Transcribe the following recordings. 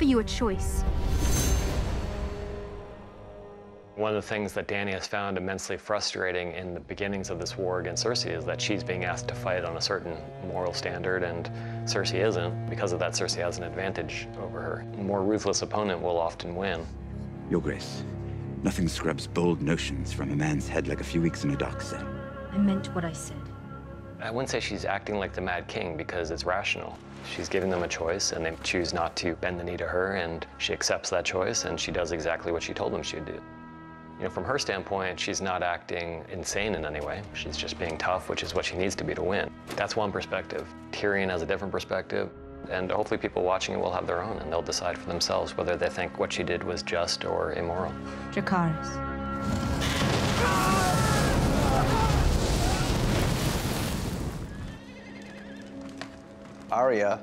you a choice. One of the things that Dany has found immensely frustrating in the beginnings of this war against Cersei is that she's being asked to fight on a certain moral standard, and Cersei isn't. Because of that, Cersei has an advantage over her. A more ruthless opponent will often win. Your Grace, nothing scrubs bold notions from a man's head like a few weeks in a dark cell. I meant what I said. I wouldn't say she's acting like the Mad King because it's rational. She's giving them a choice, and they choose not to bend the knee to her, and she accepts that choice, and she does exactly what she told them she'd do. You know, from her standpoint, she's not acting insane in any way. She's just being tough, which is what she needs to be to win. That's one perspective. Tyrion has a different perspective, and hopefully people watching it will have their own, and they'll decide for themselves whether they think what she did was just or immoral. Dracarys. Arya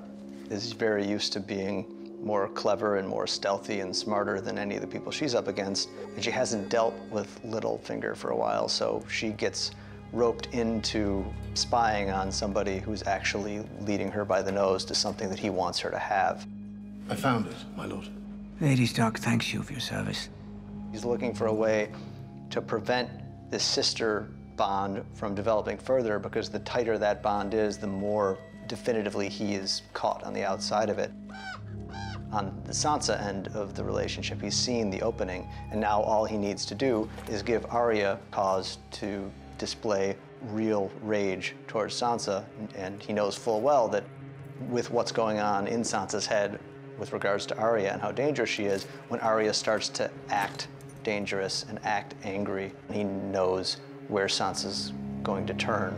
is very used to being more clever and more stealthy and smarter than any of the people she's up against. And she hasn't dealt with Littlefinger for a while, so she gets roped into spying on somebody who's actually leading her by the nose to something that he wants her to have. I found it, my lord. Lady Stark thanks you for your service. He's looking for a way to prevent this sister bond from developing further, because the tighter that bond is, the more definitively he is caught on the outside of it. On the Sansa end of the relationship, he's seen the opening, and now all he needs to do is give Arya cause to display real rage towards Sansa, and he knows full well that with what's going on in Sansa's head with regards to Arya and how dangerous she is, when Arya starts to act dangerous and act angry, he knows where Sansa's going to turn.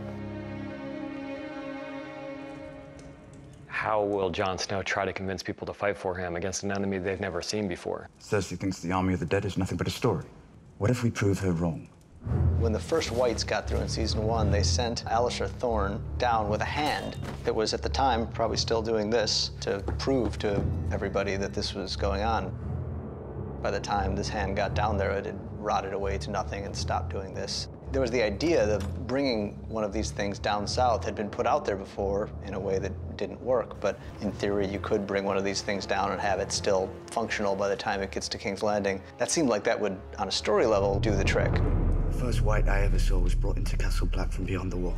How will Jon Snow try to convince people to fight for him against an enemy they've never seen before? Cersei thinks the army of the dead is nothing but a story. What if we prove her wrong? When the first Whites got through in season 1, they sent Alliser Thorne down with a hand that was, at the time, probably still doing this to prove to everybody that this was going on. By the time this hand got down there, it had rotted away to nothing and stopped doing this. There was the idea that bringing one of these things down south had been put out there before in a way that didn't work, but in theory you could bring one of these things down and have it still functional by the time it gets to King's Landing. That seemed like that would, on a story level, do the trick. The first white I ever saw was brought into Castle Black from beyond the wall.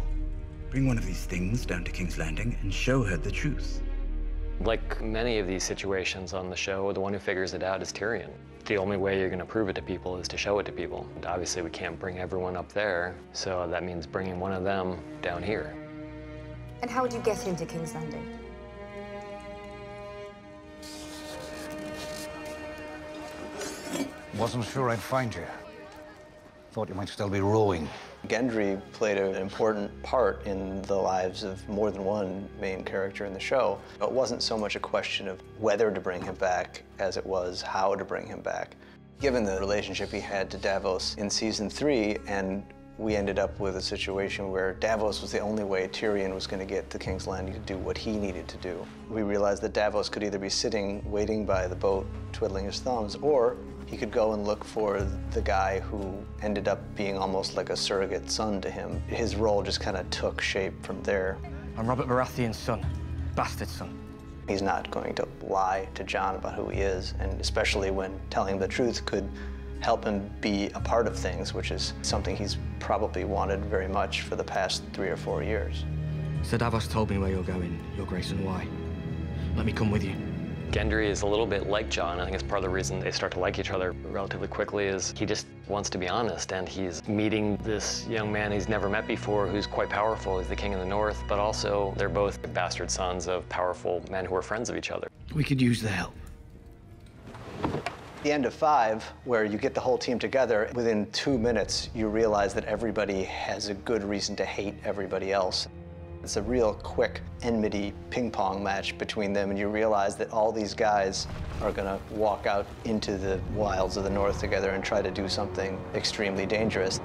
Bring one of these things down to King's Landing and show her the truth. Like many of these situations on the show, the one who figures it out is Tyrion. The only way you're going to prove it to people is to show it to people. And obviously, we can't bring everyone up there, so that means bringing one of them down here. And how would you get into King's Landing? Wasn't sure I'd find you. Thought you might still be rowing. Gendry played an important part in the lives of more than one main character in the show. It wasn't so much a question of whether to bring him back as it was how to bring him back. Given the relationship he had to Davos in season 3, and we ended up with a situation where Davos was the only way Tyrion was going to get to King's Landing to do what he needed to do. We realized that Davos could either be sitting, waiting by the boat, twiddling his thumbs, or he could go and look for the guy who ended up being almost like a surrogate son to him. His role just kind of took shape from there. I'm Robert Baratheon's son, bastard son. He's not going to lie to Jon about who he is, and especially when telling the truth could help him be a part of things, which is something he's probably wanted very much for the past 3 or 4 years. Sir Davos told me where you're going, Your Grace, and why. Let me come with you. Gendry is a little bit like Jon. I think it's part of the reason they start to like each other relatively quickly is he just wants to be honest, and he's meeting this young man he's never met before who's quite powerful. He's the king of the north, but also they're both bastard sons of powerful men who are friends of each other. We could use the help. The end of 5, where you get the whole team together, within 2 minutes you realize that everybody has a good reason to hate everybody else. It's a real quick enmity ping-pong match between them, and you realize that all these guys are gonna walk out into the wilds of the north together and try to do something extremely dangerous.